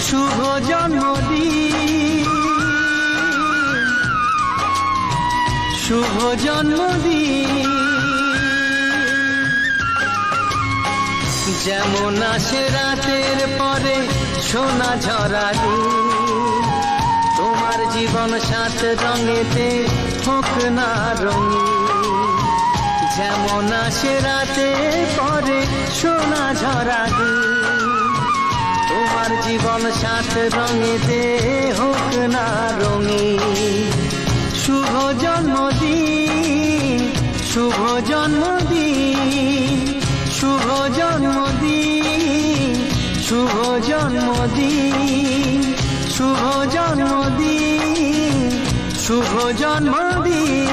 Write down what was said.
শুভ জন্মদিন, শুভ জন্মদিন। যেমন আসে রাতের পরে সোনা ঝরা দিন, তোমার জীবন সাত রঙেতে হোক না রঙিন। যেমন আসে রাতের পরে সোনা ঝরা দিন, তোমার জীবন সাত রঙেতে হোক না রঙিন। শুভ জন্মদিন, শুভ জন্মদিন, শুভ জন্মদিন, শুভ জন্মদিন, শুভ জন্মদিন, শুভ জন্মদিন।